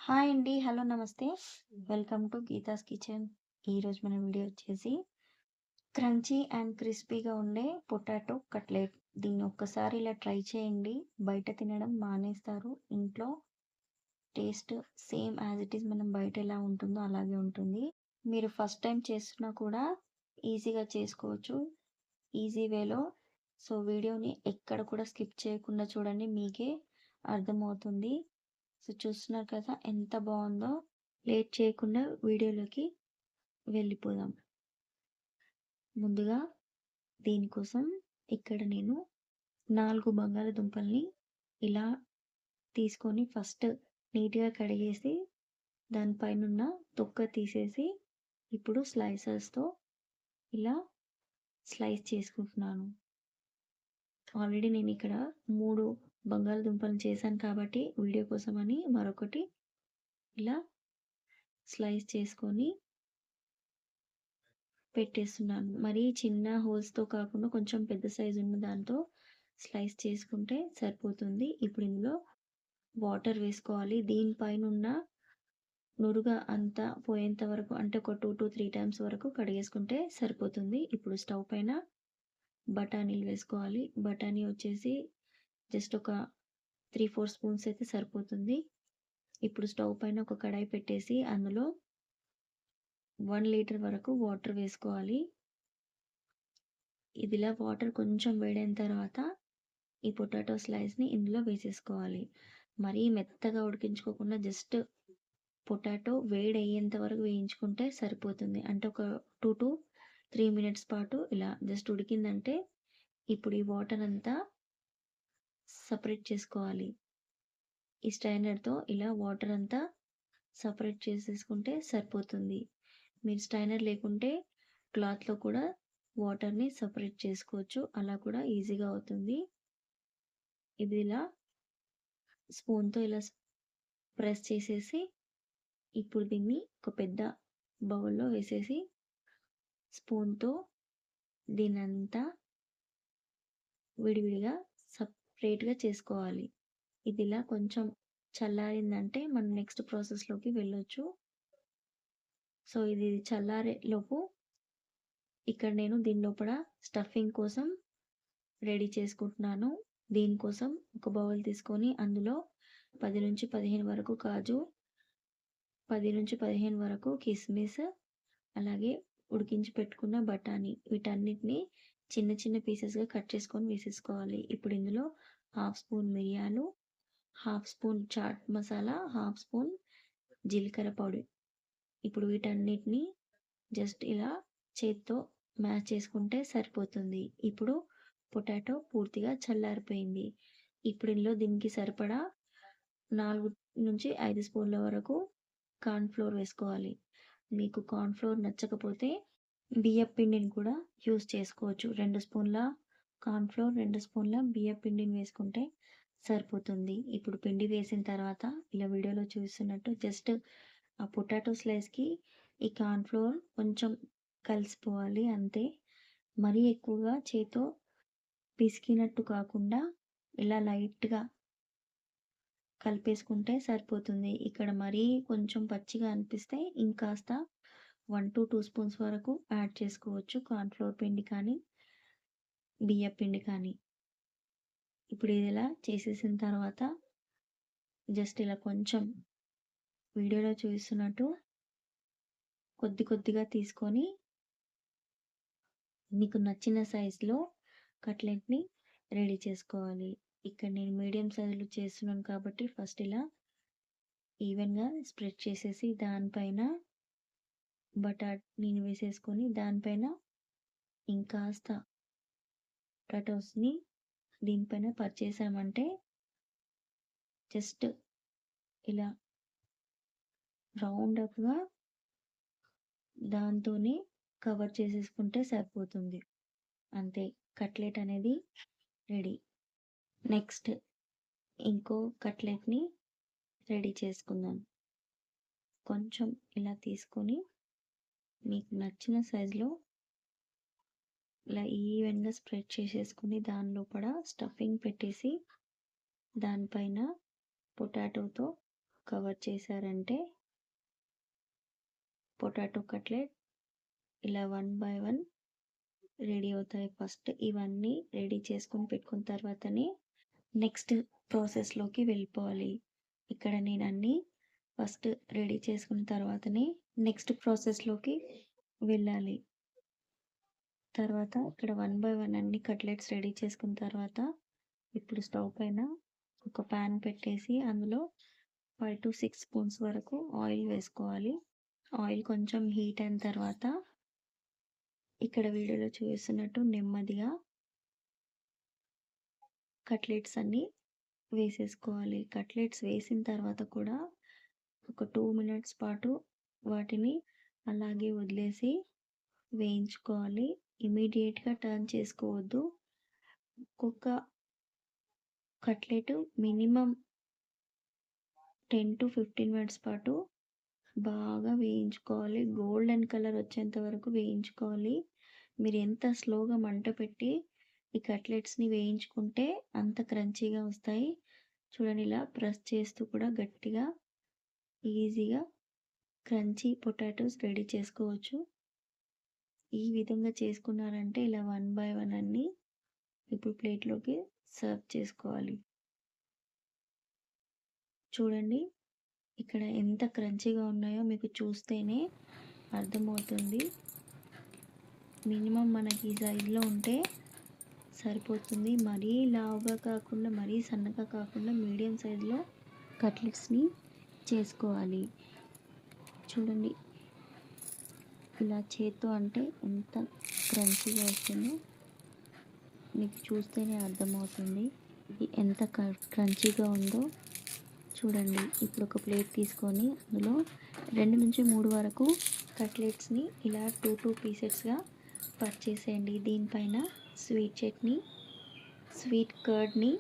Hi అండి. Hello! నమస్తే. Welcome to Geetha's kitchen. ఈరోజు మన వీడియో వచ్చేసి క్రంచీ అండ్ క్రిస్పీగా ఉండే పొటాటో కట్లెట్. దీన్ని ఒక్కసారి ఇలా ట్రై చేయండి. బయట తినడం మానేస్తారు. ఇంట్లో taste same as it is మనం బయట ఎలా ఉంటుందో అలాగే ఉంటుంది. మీరు ఫస్ట్ టైం చేస్తున్నా కూడా ఈజీగా చేసుకోవచ్చు. ఈజీ వేలో. సో, వీడియోని ఎక్కడ కూడా స్కిప్ చేయకుండా చూడండి. మీకే అర్థమవుతుంది. సో, చూస్తున్నారు కదా ఎంత బావుందో. లేట్ చేయకుండా వీడియోలోకి వెళ్ళిపోదాం. ముందుగా దీనికోసం ఇక్కడ నేను 4 బంగాళదుంపల్ని ఇలా తీసుకొని ఫస్ట్ నీట్‌గా కడిగేసి దాని పైనున్న తొక్క తీసేసి ఇప్పుడు స్లైసర్స్‌తో ఇలా స్లైస్ చేసుకుంటున్నాను. ఆల్రెడీ నేనిక్కడ 3 బంగాళదుంపలను చేశాను కాబట్టి వీడియో కోసమని మరొకటి ఇలా స్లైస్ చేసుకొని పెట్టేస్తున్నాను. మరీ చిన్న హోల్స్‌తో కాకుండా కొంచెం పెద్ద సైజు ఉన్న దాంతో స్లైస్ చేసుకుంటే సరిపోతుంది. ఇప్పుడు ఇందులో వాటర్ వేసుకోవాలి. దీనిపైనున్న నురుగ అంతా పోయేంత వరకు అంటే ఒక 2-3 టైమ్స్ వరకు కడిగేసుకుంటే సరిపోతుంది. ఇప్పుడు స్టవ్ పైన బఠానీలు వేసుకోవాలి. బఠానీ వచ్చేసి జస్ట్ ఒక 3-4 స్పూన్స్ అయితే సరిపోతుంది. ఇప్పుడు స్టవ్ పైన ఒక కడాయి పెట్టేసి అందులో 1 లీటర్ వరకు వాటర్ వేసుకోవాలి. ఇదిలా వాటర్ కొంచెం వేడైన తర్వాత ఈ పొటాటో స్లైస్‌ని ఇందులో వేసేసుకోవాలి. మరీ మెత్తగా ఉడికించుకోకుండా జస్ట్ పొటాటో వేడయ్యేంత వరకు వేయించుకుంటే సరిపోతుంది. అంటే ఒక 2-3 మినిట్స్ పాటు ఇలా జస్ట్ ఉడికిందంటే ఇప్పుడు ఈ వాటర్ అంతా సెపరేట్ చేసుకోవాలి. ఈ స్ట్రైనర్‌తో ఇలా వాటర్ అంతా సెపరేట్ చేసేసుకుంటే సరిపోతుంది. మీరు స్ట్రైనర్ లేకుంటే క్లాత్‌లో కూడా వాటర్‌ని సెపరేట్ చేసుకోవచ్చు. అలా కూడా ఈజీగా అవుతుంది. ఇది ఇలా స్పూన్‌తో ఇలా ప్రెస్ చేసేసి ఇప్పుడు దీన్ని ఒక పెద్ద బౌల్‌లో వేసేసి స్పూన్‌తో దీన్నంతా విడివిడిగా సెపరేట్‌గా చేసుకోవాలి. ఇదిలా కొంచెం చల్లారిందంటే మనం నెక్స్ట్ ప్రాసెస్‌లోకి వెళ్ళొచ్చు. సో, ఇది చల్లారేలోపు ఇక్కడ నేను దీని లోపల స్టఫింగ్ కోసం రెడీ చేసుకుంటున్నాను. దీనికోసం ఒక బౌల్ తీసుకొని అందులో 10-15 వరకు కాజు, 10-15 వరకు కిస్మిస్, అలాగే ఉడికించి పెట్టుకున్న బఠానీ వీటన్నిటిని చిన్న చిన్న పీసెస్‌గా కట్ చేసుకొని వేసేసుకోవాలి. ఇప్పుడు ఇందులో హాఫ్ స్పూన్ మిరియాలు, half spoon chaat masala, half spoon జీలకర్ర పొడి. ఇప్పుడు వీటన్నిటిని జస్ట్ ఇలా చేత్తో మ్యాష్ చేసుకుంటే సరిపోతుంది. ఇప్పుడు పొటాటో పూర్తిగా చల్లారిపోయింది. ఇప్పుడు ఇందులో దీనికి సరిపడా 4-5 స్పూన్ల వరకు కార్న్ ఫ్లోర్ వేసుకోవాలి. మీకు కార్న్ ఫ్లోర్ నచ్చకపోతే బియ్యపు పిండిని కూడా యూజ్ చేసుకోవచ్చు. 2 స్పూన్ల కార్న్ ఫ్లోర్, 2 స్పూన్ల బియ్యపు పిండిని వేసుకుంటే సరిపోతుంది. ఇప్పుడు పిండి వేసిన తర్వాత ఇలా వీడియోలో చూస్తున్నట్టు జస్ట్ ఆ పొటాటో స్లైస్‌కి ఈ కార్న్ ఫ్లోర్ కొంచెం కలిసిపోవాలి అంతే. మరీ ఎక్కువగా చేత్తో పిసికినట్టు కాకుండా ఇలా లైట్‌గా కలిపేసుకుంటే సరిపోతుంది. ఇక్కడ మరీ కొంచెం పచ్చిగా అనిపిస్తే ఇంకాస్త 1-2 స్పూన్స్ వరకు యాడ్ చేసుకోవచ్చు. కార్న్ ఫ్లోర్ పిండి కానీ, బియ్యపు పిండి కానీ. ఇప్పుడు ఇదిలా చేసేసిన తర్వాత జస్ట్ ఇలా కొంచెం వీడియోలో చూపిస్తున్నట్టు కొద్ది కొద్దిగా తీసుకొని మీకు నచ్చిన సైజులో కట్లెట్‌ని రెడీ చేసుకోవాలి. ఇక్కడ నేను మీడియం సైజులో చేస్తున్నాను కాబట్టి ఫస్ట్ ఇలా ఈవెన్‌గా స్ప్రెడ్ చేసేసి దానిపైన బటానీని వేసేసుకొని దానిపైన ఇంకాస్త పొటాటోస్‌ని దీనిపైన పరిచేసామంటే జస్ట్ ఇలా రౌండప్‌గా దాంతోనే కవర్ చేసేసుకుంటే సరిపోతుంది. అంతే కట్లెట్ అనేది రెడీ. నెక్స్ట్ ఇంకో కట్లెట్‌ని రెడీ చేసుకుందాం. కొంచెం ఇలా తీసుకొని మీకు నచ్చిన సైజులో ఇలా ఈవెన్‌గా స్ప్రెడ్ చేసేసుకొని దాని లోపల స్టఫింగ్ పెట్టేసి దానిపైన పొటాటోతో కవర్ చేశారంటే పొటాటో కట్లెట్ ఇలా 1 బై 1 రెడీ అవుతాయి. ఫస్ట్ ఇవన్నీ రెడీ చేసుకొని పెట్టుకున్న తర్వాతనే నెక్స్ట్ ప్రాసెస్‌లోకి వెళ్ళిపోవాలి. ఇక్కడ నేను అన్నీ ఫస్ట్ రెడీ చేసుకున్న తర్వాతనే నెక్స్ట్ ప్రాసెస్‌లోకి వెళ్ళాలి. తర్వాత ఇక్కడ 1 బై 1 అన్ని కట్లెట్స్ రెడీ చేసుకున్న తర్వాత ఇప్పుడు స్టవ్ పైన ఒక పాన్ పెట్టేసి అందులో 5-6 స్పూన్స్ వరకు ఆయిల్ వేసుకోవాలి. ఆయిల్ కొంచెం హీట్ అయిన తర్వాత ఇక్కడ వీడియోలో చూపిస్తున్నట్టు నెమ్మదిగా కట్లెట్స్ అన్నీ వేసేసుకోవాలి. కట్లెట్స్ వేసిన తర్వాత కూడా ఒక 2 మినిట్స్ పాటు వాటిని అలాగే వదిలేసి వేయించుకోవాలి. ఇమ్మీడియేట్‌గా టర్న్ చేసుకోవద్దు. ఒక్కొక్క కట్లెట్ మినిమమ్ 10-15 మినిట్స్ పాటు బాగా వేయించుకోవాలి. గోల్డెన్ కలర్ వచ్చేంత వరకు వేయించుకోవాలి. మీరు ఎంత స్లోగా మంట పెట్టి ఈ కట్లెట్స్‌ని వేయించుకుంటే అంత క్రంచీగా వస్తాయి. చూడండి ఇలా ప్రెస్ చేస్తూ కూడా గట్టిగా ఈజీగా క్రంచీ పొటాటోస్ రెడీ చేసుకోవచ్చు. ఈ విధంగా చేసుకున్నారంటే ఇలా 1 బై 1 అన్నీ ఇప్పుడు ప్లేట్‌లోకి సర్వ్ చేసుకోవాలి. చూడండి ఇక్కడ ఎంత క్రంచీగా ఉన్నాయో మీకు చూస్తేనే అర్థమవుతుంది. మినిమమ్ మనకి ఈ సైజులో ఉంటే సరిపోతుంది. మరీ లావుగా కాకుండా మరీ సన్నగా కాకుండా మీడియం సైజులో కట్లెట్స్‌ని చేసుకోవాలి. చూడండి ఇలా చేత్తో అంటే ఎంత క్రంచీగా వస్తుందో మీకు చూస్తేనే అర్థమవుతుంది. ఇది ఎంత క్రంచీగా ఉందో చూడండి. ఇప్పుడు ఒక ప్లేట్ తీసుకొని అందులో 2-3 వరకు కట్లెట్స్‌ని ఇలా 2 పీసెస్‌గా కట్ చేసేయండి. దీనిపైన స్వీట్ చట్నీ, స్వీట్ కర్డ్‌ని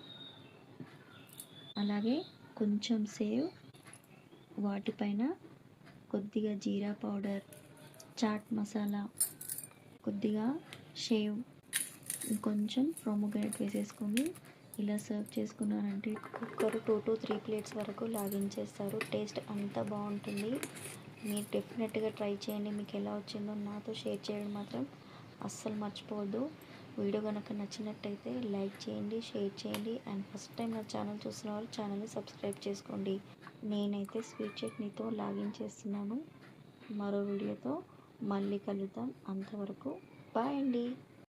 అలాగే కొంచెం సేవ్, వాటిపైన కొద్దిగా జీరా పౌడర్, చాట్ మసాలా, కొద్దిగా షేవ్, ఇంకొంచెం పొమోగ్రానేట్ వేసేసుకొని ఇలా సర్వ్ చేసుకున్నారంటే ఒక్కొక్కరు 2-3 ప్లేట్స్ వరకు లాగించేస్తారు. టేస్ట్ అంత బాగుంటుంది. మీరు డెఫినెట్గా ట్రై చేయండి. మీకు ఎలా వచ్చిందో నాతో షేర్ చేయడం మాత్రం అస్సలు మర్చిపోవద్దు. వీడియో కనుక నచ్చినట్టయితే లైక్ చేయండి, షేర్ చేయండి అండ్ ఫస్ట్ టైం నా ఛానల్ చూసిన వాళ్ళు ఛానల్ని సబ్స్క్రైబ్ చేసుకోండి. నేనైతే స్వీట్ చట్నీతో లాగించేస్తున్నాను. మరో వీడియోతో మళ్ళీ కలుద్దాం. అంతవరకు బాయ్ అండి.